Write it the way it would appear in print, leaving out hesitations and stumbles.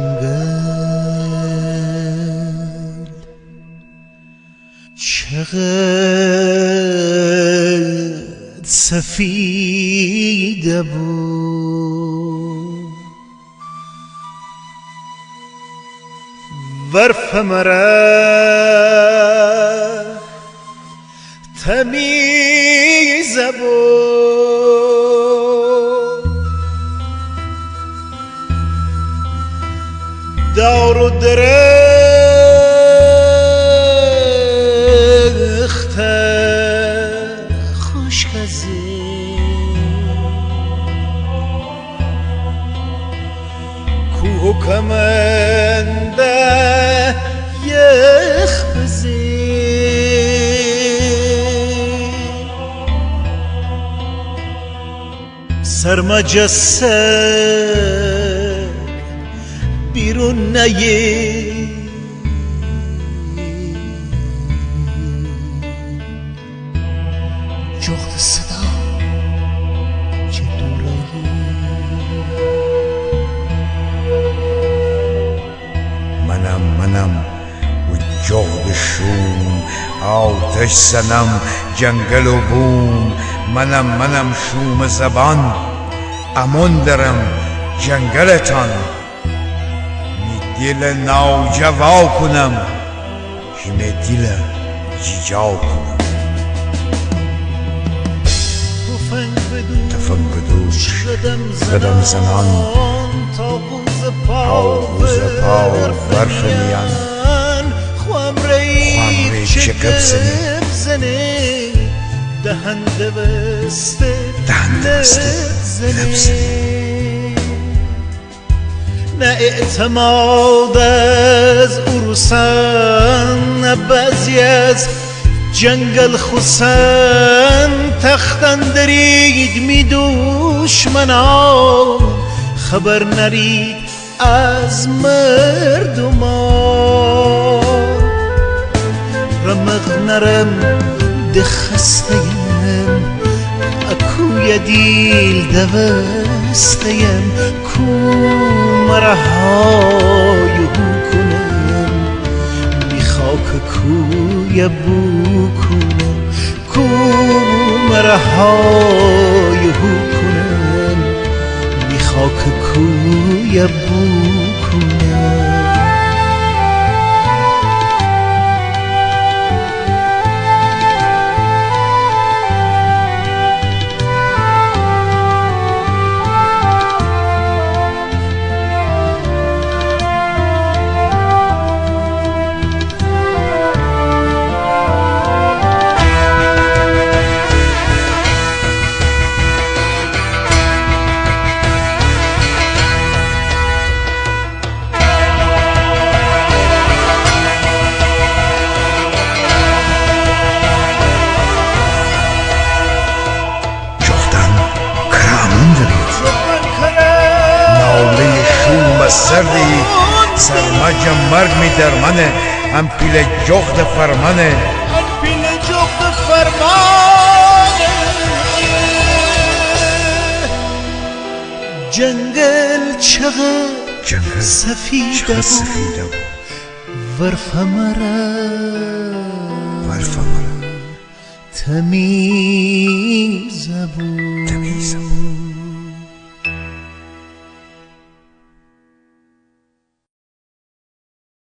جنگل چقدر سفیده بود ورف مرا تمیزه بود دار و درخت خوشگزی کوه و کمنده یخ بزی سرمجسد بیرون نیه جغد صدا چه دورایی منم و جغد شوم آتش زنم جنگل و بوم منم شوم زبان امان درم جنگلتان می دل ناجوا کنم که می دل جیجا کنم تفنگ بدوش قدم زنان تا قوز پا ورف میان خوام رید چه بزنه دهنده بسته لبزنه نه اعتماد از عروسان نه بعضی از جنگل خوسن تختن درید می دشمنان خبر نرید از مردمان رمق نرم ده خستیم اکوی دیل دوستیم کو مرهای کنم بی خاک کوی بو کنم کو مرهای کنم بی خاک کوی بو کنم سردی سرمجم مرگ می در منه هم پیل جغد فرمانه جنگل چقدر سفیده بود ورف مرا تمیزه بود